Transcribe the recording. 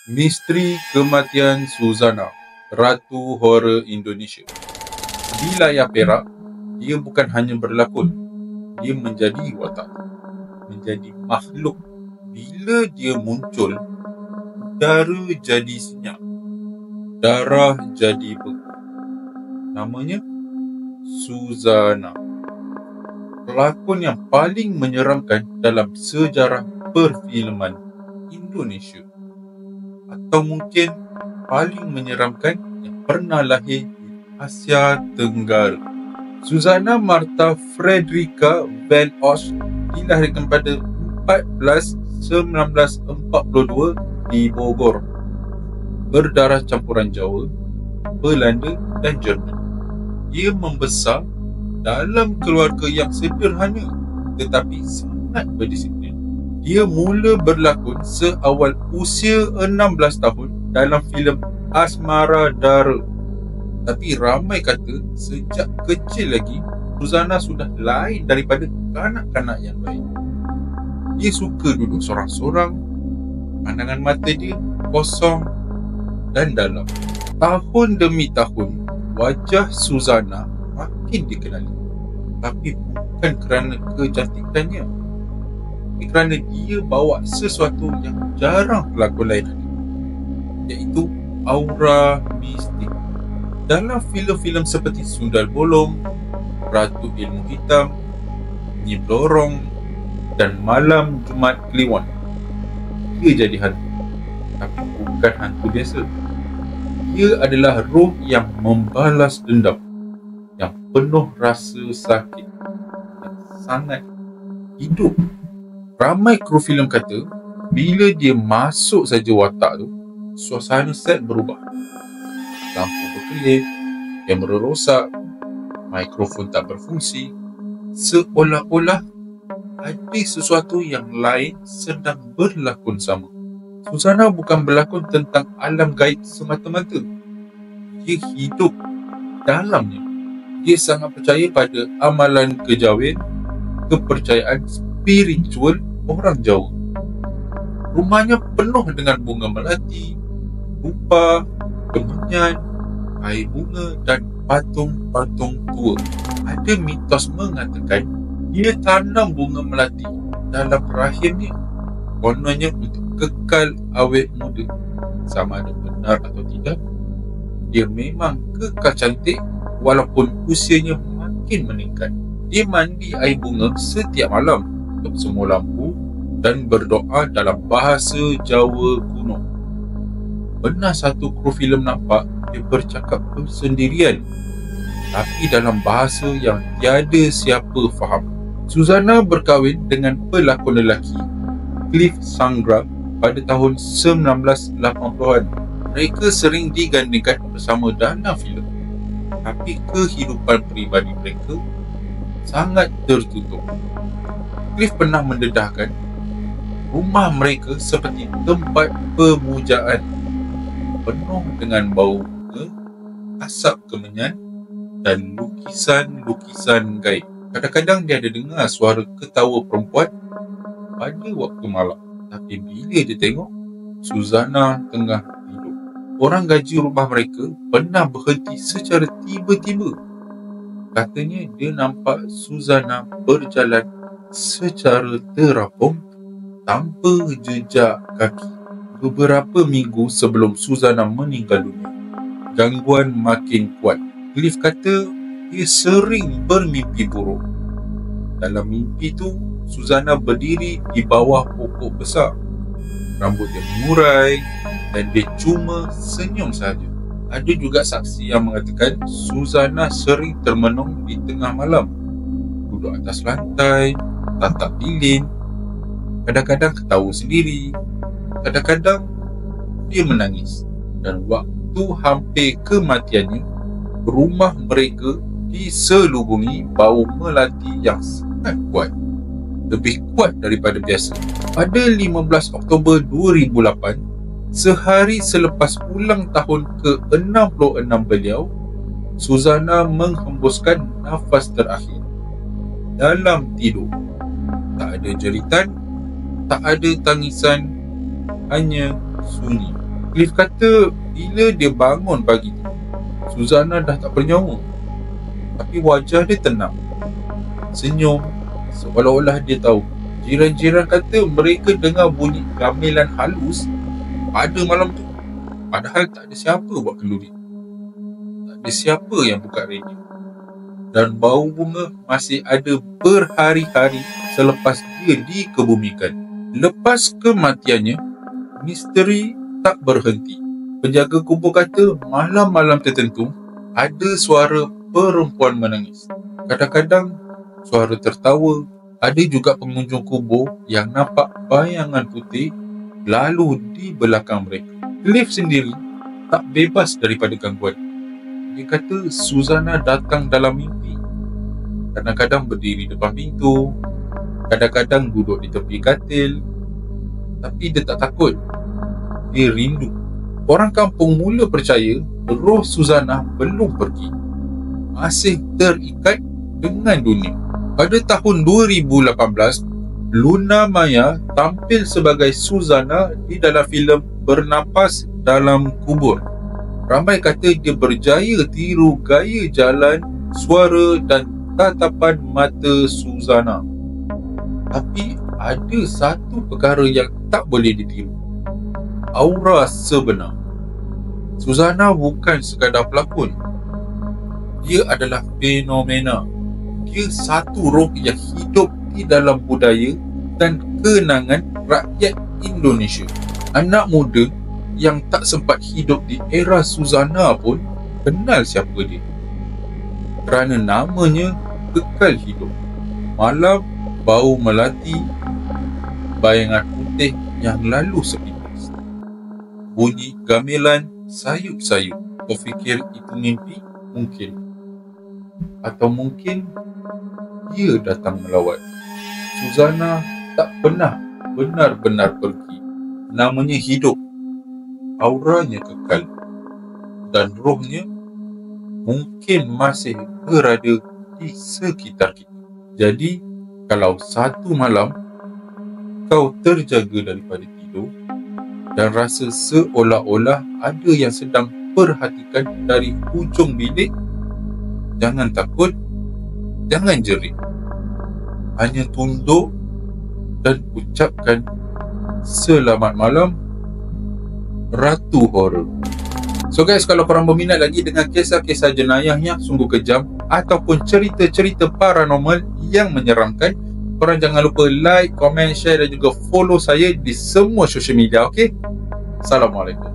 Misteri Kematian Suzana, Ratu Horror Indonesia. Di layar perak, dia bukan hanya berlakon, dia menjadi watak, menjadi makhluk. Bila dia muncul, udara jadi senyap, darah jadi beku. Namanya Suzana. Pelakon yang paling menyeramkan dalam sejarah perfilman Indonesia. Atau mungkin paling menyeramkan yang pernah lahir di Asia Tenggara. Suzana Martha Frederica Van Os dilahirkan pada 14/1942 di Bogor. Berdarah campuran Jawa, Belanda dan Jerman. Dia membesar dalam keluarga yang sederhana tetapi sangat berdisiplin. Dia mula berlakon seawal usia 16 tahun dalam filem Asmara Dara. Tapi ramai kata sejak kecil lagi Suzana sudah lain daripada kanak-kanak yang lain. Dia suka duduk sorang-sorang, pandangan mata dia kosong dan dalam. Tahun demi tahun, wajah Suzana makin dikenali. Tapi bukan kerana kecantikannya, tapi kerana dia bawa sesuatu yang jarang pelakon lain ada, iaitu aura mistik. Dalam filem-filem seperti Sundal Bolong, Ratu Ilmu Hitam, Nyi Blorong dan Malam Jumaat Kliwon, dia jadi hantu. Tapi bukan hantu biasa. Dia adalah roh yang membalas dendam, yang penuh rasa sakit, yang sangat hidup. Ramai kru filem kata bila dia masuk saja watak tu, suasana set berubah. Lampu berkelip, kamera rosak, mikrofon tak berfungsi. Seolah-olah ada sesuatu yang lain sedang berlakon sama. Suzana bukan berlakon tentang alam gaib semata-mata. Dia hidup dalamnya. Dia sangat percaya pada amalan kejawen, kepercayaan spiritual orang Jawa. Rumahnya penuh dengan bunga melati, dupa, kemenyan, air bunga dan patung-patung tua. Ada mitos mengatakan dia tanam bunga melati dalam rahimnya, kononnya untuk kekal awet muda. Sama ada benar atau tidak, dia memang kekal cantik walaupun usianya makin meningkat. Dia mandi air bunga setiap malam untuk semua lampu dan berdoa dalam bahasa Jawa kuno. Pernah satu kru filem nampak dia bercakap bersendirian, tapi dalam bahasa yang tiada siapa faham. Suzana berkahwin dengan pelakon lelaki Cliff Sangra pada tahun 1980-an. Mereka sering digandingkan bersama dalam filem, tapi kehidupan peribadi mereka sangat tertutup. Cliff pernah mendedahkan rumah mereka seperti tempat pemujaan, penuh dengan bau bunga, asap kemenyan dan lukisan-lukisan gaib. Kadang-kadang dia ada dengar suara ketawa perempuan pada waktu malam. Tapi bila dia tengok Suzana tengah tidur, orang gaji rumah mereka pernah berhenti secara tiba-tiba. Katanya dia nampak Suzana berjalan secara terapung tanpa jejak kaki. Beberapa minggu sebelum Suzana meninggal dunia, gangguan makin kuat. Cliff kata dia sering bermimpi buruk. Dalam mimpi tu, Suzana berdiri di bawah pokok besar. Rambut dia mengurai dan dia cuma senyum saja. Ada juga saksi yang mengatakan Suzana sering termenung di tengah malam, duduk atas lantai, tatap lilin, kadang-kadang ketawa sendiri, kadang-kadang dia menangis. Dan waktu hampir kematiannya, rumah mereka diselubungi bau melati yang sangat kuat, lebih kuat daripada biasa. Pada 15 Oktober 2008, sehari selepas ulang tahun ke-66 beliau, Suzana menghembuskan nafas terakhir dalam tidur. Tak ada jeritan, tak ada tangisan, hanya sunyi. Cliff kata bila dia bangun pagi tu, Susana dah tak bernyawa. Tapi wajah dia tenang, senyum, seolah-olah dia tahu. Jiran-jiran kata mereka dengar bunyi gamelan halus pada malam tu. Padahal tak ada siapa buat kenduri, tak ada siapa yang buka radio, dan bau bunga masih ada berhari-hari selepas dia dikebumikan. Lepas kematiannya, misteri tak berhenti. Penjaga kubur kata malam-malam tertentu ada suara perempuan menangis. Kadang-kadang suara tertawa. Ada juga pengunjung kubur yang nampak bayangan putih lalu di belakang mereka. Cliff sendiri tak bebas daripada gangguan. Dia kata Susana datang dalam mimpi. Kadang-kadang berdiri depan pintu, kadang-kadang duduk di tepi katil. Tapi dia tak takut. Dia rindu. Orang kampung mula percaya roh Susana belum pergi, masih terikat dengan dunia. Pada tahun 2018, Luna Maya tampil sebagai Susana di dalam filem Bernapas Dalam Kubur. Ramai kata dia berjaya tiru gaya jalan, suara dan tatapan mata Susana. Tapi ada satu perkara yang tak boleh ditiru: aura sebenar. Susana bukan sekadar pelakon. Dia adalah fenomena. Dia satu roh yang hidup di dalam budaya dan kenangan rakyat Indonesia. Anak muda yang tak sempat hidup di era Susana pun kenal siapa dia, kerana namanya kekal hidup. Malam, bau melati, bayangan putih yang lalu sepintas, bunyi gamelan sayup-sayup. Kau fikir itu mimpi? Mungkin. Atau mungkin dia datang melawat. Susana tak pernah benar-benar pergi. Namanya hidup, auranya kekal, dan rohnya mungkin masih berada di sekitar kita. Jadi, kalau satu malam kau terjaga daripada tidur dan rasa seolah-olah ada yang sedang perhatikan dari hujung bilik, jangan takut, jangan jerit. Hanya tunduk dan ucapkan selamat malam, Ratu Horror. So guys, kalau korang berminat lagi dengan kisah-kisah jenayah yang sungguh kejam ataupun cerita-cerita paranormal yang menyeramkan, korang jangan lupa like, komen, share dan juga follow saya di semua social media. Okay? Assalamualaikum.